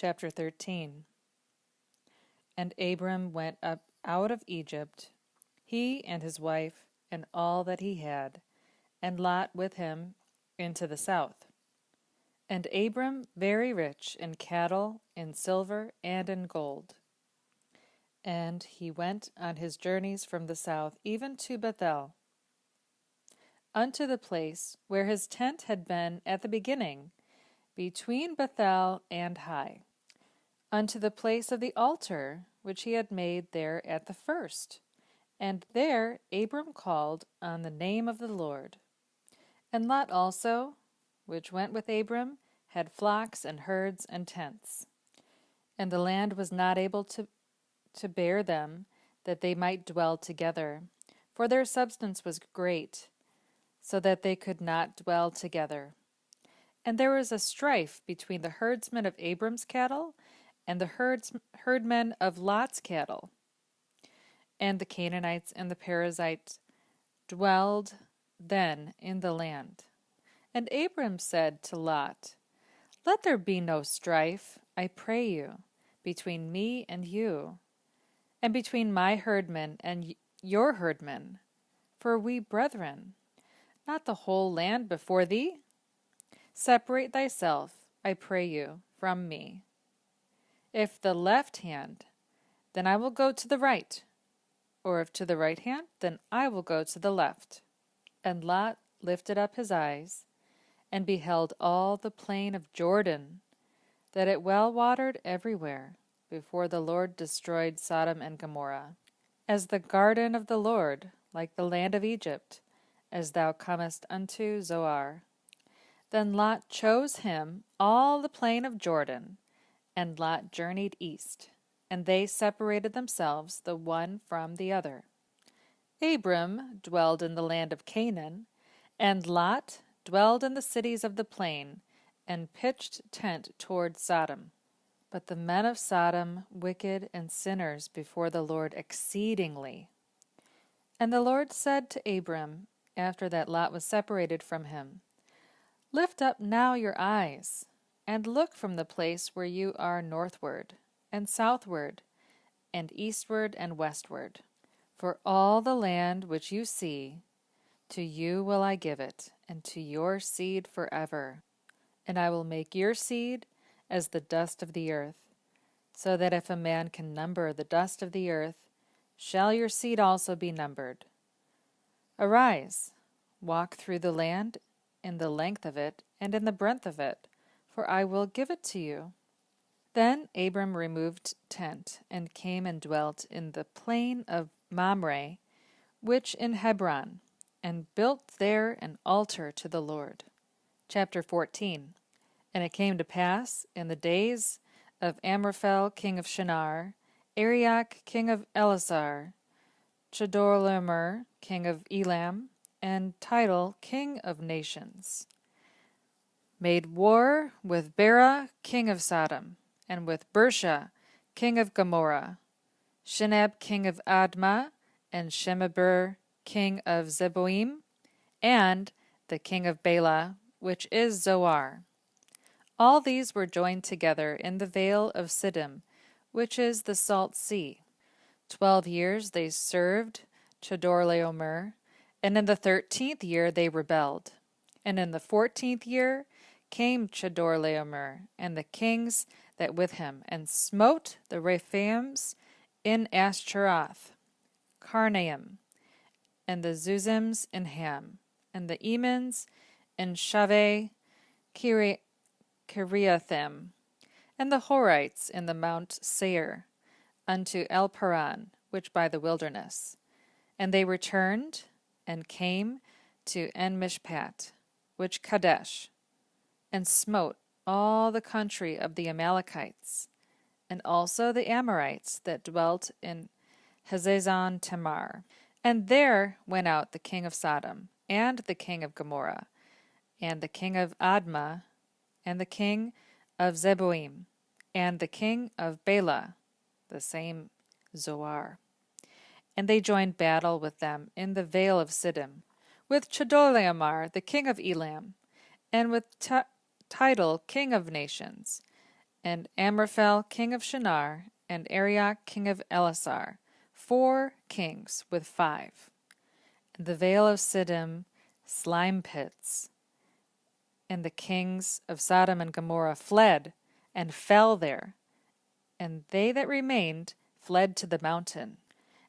Chapter 13. And Abram went up out of Egypt, he and his wife, and all that he had, and Lot with him, into the south. And Abram very rich in cattle, in silver, and in gold. And he went on his journeys from the south even to Bethel, unto the place where his tent had been at the beginning, between Bethel and Hai, unto the place of the altar which he had made there at the first. And there Abram called on the name of the Lord. And Lot also, which went with Abram, had flocks and herds and tents. And the land was not able to bear them, that they might dwell together, for their substance was great, so that they could not dwell together. And there was a strife between the herdsmen of Abram's cattle and the herdmen of Lot's cattle. And the Canaanites and the Perizzites dwelled then in the land. And Abram said to Lot, Let there be no strife, I pray you, between me and you, and between my herdmen and your herdmen, for we brethren, not the whole land before thee? Separate thyself, I pray you, from me. If the left hand, then I will go to the right, or if to the right hand, then I will go to the left. And Lot lifted up his eyes, and beheld all the plain of Jordan, that it well watered everywhere, before the Lord destroyed Sodom and Gomorrah, as the garden of the Lord, like the land of Egypt, as thou comest unto Zoar. Then Lot chose him all the plain of Jordan, and Lot journeyed east, and they separated themselves the one from the other. Abram dwelled in the land of Canaan, and Lot dwelled in the cities of the plain, and pitched tent toward Sodom. But the men of Sodom wicked and sinners before the Lord exceedingly. And the Lord said to Abram, after that Lot was separated from him, Lift up now your eyes, and look from the place where you are northward, and southward, and eastward and westward. For all the land which you see, to you will I give it, and to your seed forever. And I will make your seed as the dust of the earth, so that if a man can number the dust of the earth, shall your seed also be numbered. Arise, walk through the land in the length of it and in the breadth of it, for I will give it to you. Then Abram removed tent, and came and dwelt in the plain of Mamre, which in Hebron, and built there an altar to the Lord. Chapter 14. And it came to pass in the days of Amraphel king of Shinar, Arioch king of Elasar, Chedorlaomer king of Elam, and Tidal king of nations, made war with Bera king of Sodom, and with Bersha king of Gomorrah, Shinab king of Admah, and Shemeber king of Zeboim, and the king of Bela, which is Zoar. All these were joined together in the vale of Siddim, which is the salt sea. 12 years they served Chedorlaomer, and in the 13th year they rebelled. And in the 14th year came Chedorlaomer and the kings that with him, and smote the Rephaims in Ashtaroth, Karnaim, and the Zuzims in Ham, and the Emins in Shaveh Kiriathim, and the Horites in the Mount Seir, unto Elparan, which by the wilderness. And they returned, and came to En-Mishpat, which Kadesh, and smote all the country of the Amalekites, and also the Amorites that dwelt in Hazazon Tamar. And there went out the king of Sodom, and the king of Gomorrah, and the king of Admah, and the king of Zeboim, and the king of Bela, the same Zoar. And they joined battle with them in the vale of Siddim, with Chedorlaomer the king of Elam, and with Tidal king of nations, and Amraphel king of Shinar, and Arioch king of Elasar, 4 kings with 5. And the vale of Siddim, slime pits. And the kings of Sodom and Gomorrah fled, and fell there. And they that remained fled to the mountain.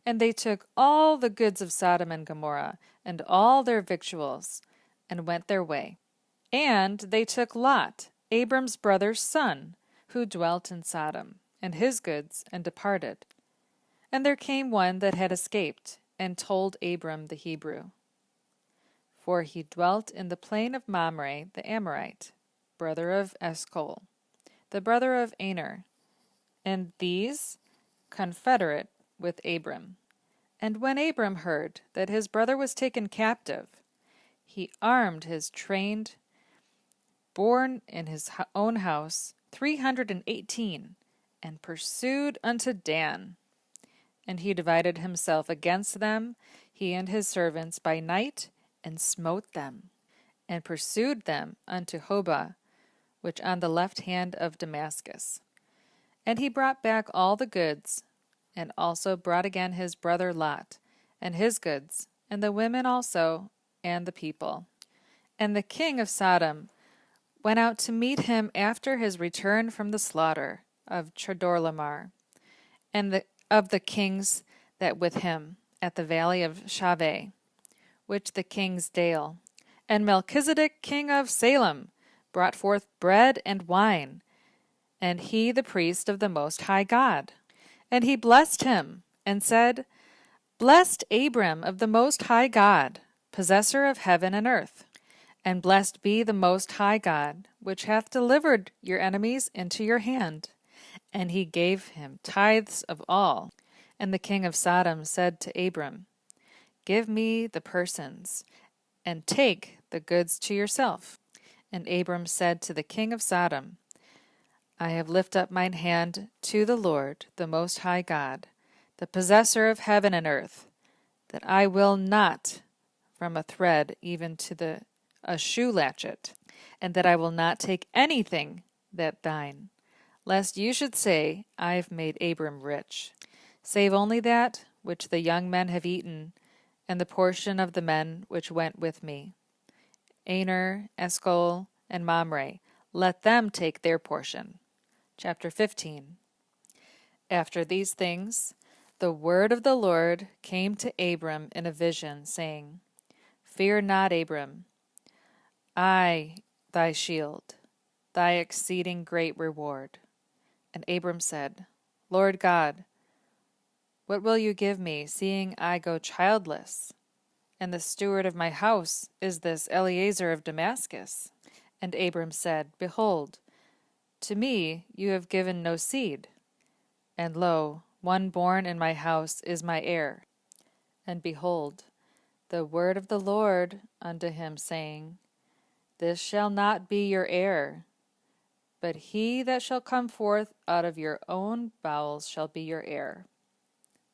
And they took all the goods of Sodom and Gomorrah, and all their victuals, and went their way. And they took Lot, Abram's brother's son, who dwelt in Sodom, and his goods, and departed. And there came one that had escaped, and told Abram the Hebrew. For he dwelt in the plain of Mamre the Amorite, brother of Eshcol, the brother of Aner, and these confederate with Abram. And when Abram heard that his brother was taken captive, he armed his trained, born in his own house, 318, and pursued unto Dan. And he divided himself against them, he and his servants, by night, and smote them, and pursued them unto Hobah, which on the left hand of Damascus. And he brought back all the goods, and also brought again his brother Lot, and his goods, and the women also, and the people. And the king of Sodom went out to meet him after his return from the slaughter of Chedorlaomer, and of the kings that with him at the valley of Shaveh, which the king's dale. And Melchizedek king of Salem brought forth bread and wine, and he the priest of the Most High God. And he blessed him, and said, Blessed Abram of the Most High God, possessor of heaven and earth, and blessed be the Most High God, which hath delivered your enemies into your hand. And he gave him tithes of all. And the king of Sodom said to Abram, Give me the persons, and take the goods to yourself. And Abram said to the king of Sodom, I have lifted up mine hand to the Lord, the Most High God, the possessor of heaven and earth, that I will not from a thread even to a shoe latchet, and that I will not take anything that thine, lest you should say, I have made Abram rich, save only that which the young men have eaten, and the portion of the men which went with me. Aner, Eshcol, and Mamre, let them take their portion. Chapter 15. After these things, the word of the Lord came to Abram in a vision, saying, Fear not, Abram, I, thy shield, thy exceeding great reward. And Abram said, Lord God, what will you give me, seeing I go childless? And the steward of my house is this Eliezer of Damascus. And Abram said, Behold, to me you have given no seed, and lo, one born in my house is my heir. And behold, the word of the Lord unto him, saying, This shall not be your heir, but he that shall come forth out of your own bowels shall be your heir.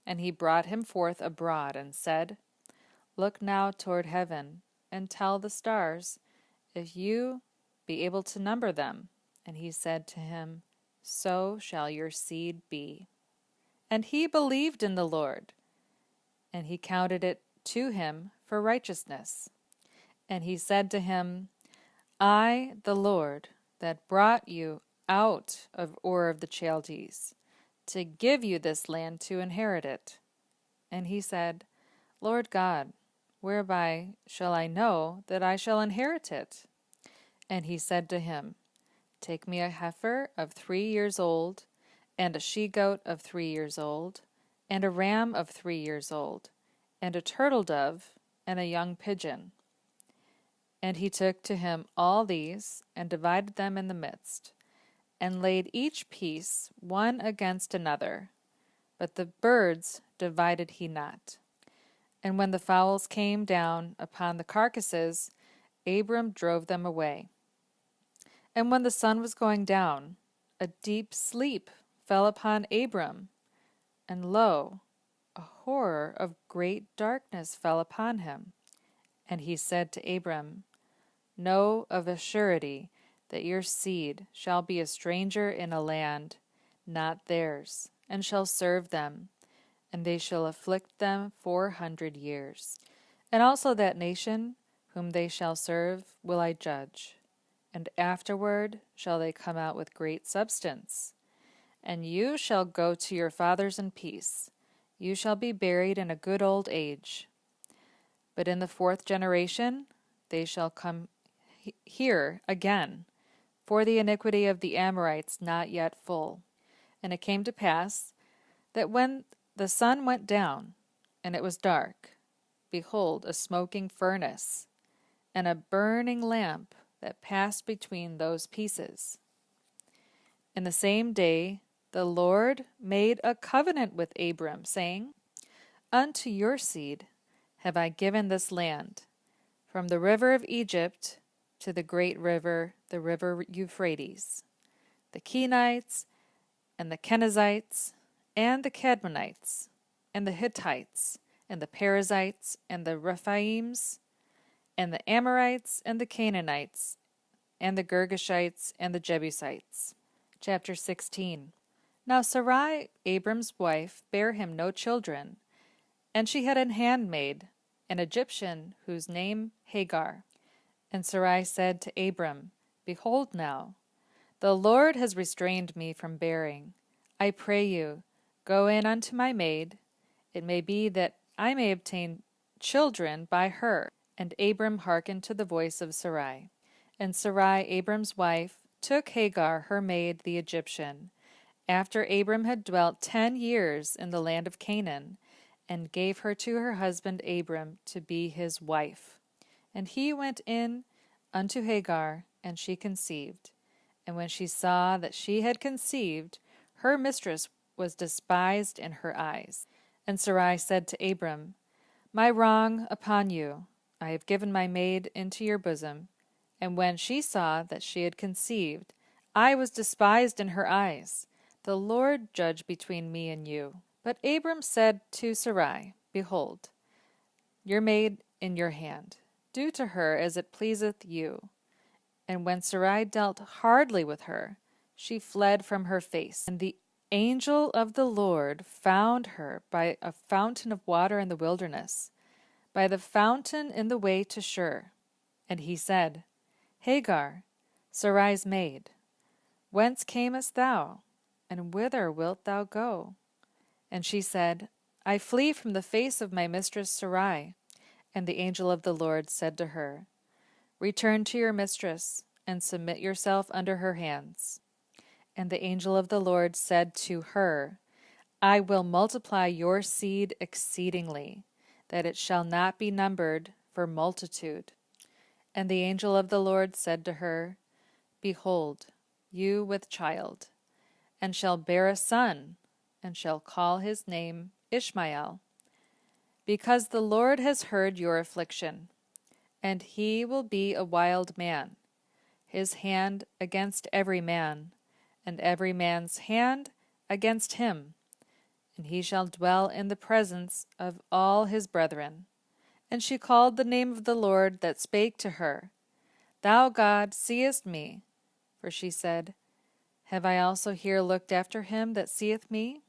And he brought him forth abroad, and said, Look now toward heaven, and tell the stars, if you be able to number them. And he said to him, So shall your seed be. And he believed in the Lord, and he counted it to him for righteousness. And he said to him, I, the Lord, that brought you out of Ur of the Chaldees, to give you this land to inherit it. And he said, Lord God, whereby shall I know that I shall inherit it? And he said to him, Take me a heifer of 3 years old, and a she-goat of 3 years old, and a ram of 3 years old, and a turtle dove, and a young pigeon. And he took to him all these, and divided them in the midst, and laid each piece one against another, but the birds divided he not. And when the fowls came down upon the carcasses, Abram drove them away. And when the sun was going down, a deep sleep fell upon Abram, and lo, a horror of great darkness fell upon him. And he said to Abram, Know of a surety that your seed shall be a stranger in a land not theirs, and shall serve them, and they shall afflict them 400 years. And also that nation whom they shall serve will I judge, and afterward shall they come out with great substance. And you shall go to your fathers in peace. You shall be buried in a good old age. But in the 4th generation they shall come here again, for the iniquity of the Amorites not yet full. And it came to pass that when the sun went down, and it was dark, behold, a smoking furnace, and a burning lamp that passed between those pieces. In the same day the Lord made a covenant with Abram, saying, Unto your seed have I given this land, from the river of Egypt to the great river, the river Euphrates, the Kenites, and the Kenizzites, and the Cadmonites, and the Hittites, and the Perizzites, and the Rephaims, and the Amorites, and the Canaanites, and the Girgashites, and the Jebusites. Chapter 16. Now Sarai, Abram's wife, bare him no children, and she had an handmaid, an Egyptian, whose name Hagar. And Sarai said to Abram, Behold now, the Lord has restrained me from bearing. I pray you, go in unto my maid. It may be that I may obtain children by her. And Abram hearkened to the voice of Sarai. And Sarai, Abram's wife, took Hagar, her maid, the Egyptian, after Abram had dwelt 10 years in the land of Canaan, and gave her to her husband Abram to be his wife. And he went in unto Hagar, and she conceived. And when she saw that she had conceived, her mistress was despised in her eyes. And Sarai said to Abram, My wrong upon you, I have given my maid into your bosom. And when she saw that she had conceived, I was despised in her eyes. The Lord judge between me and you. But Abram said to Sarai, Behold, your maid in your hand. Do to her as it pleaseth you. And when Sarai dealt hardly with her, she fled from her face. And the angel of the Lord found her by a fountain of water in the wilderness, by the fountain in the way to Shur. And he said, Hagar, Sarai's maid, whence camest thou, and whither wilt thou go? And she said, I flee from the face of my mistress Sarai. And the angel of the Lord said to her, Return to your mistress, and submit yourself under her hands. And the angel of the Lord said to her, I will multiply your seed exceedingly, that it shall not be numbered for multitude. And the angel of the Lord said to her, Behold, you with child, and shall bear a son, and shall call his name Ishmael, because the Lord has heard your affliction, and he will be a wild man, his hand against every man, and every man's hand against him, and he shall dwell in the presence of all his brethren. And she called the name of the Lord that spake to her, Thou God seest me. For she said, Have I also here looked after him that seeth me?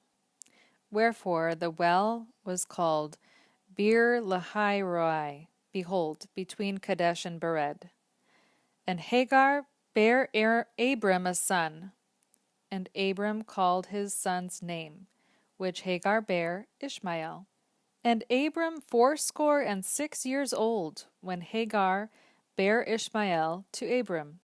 Wherefore the well was called Bir Lahai Roi, behold, between Kadesh and Bered. And Hagar bare Abram a son, and Abram called his son's name, which Hagar bare, Ishmael. And Abram 66 years old, when Hagar bare Ishmael to Abram.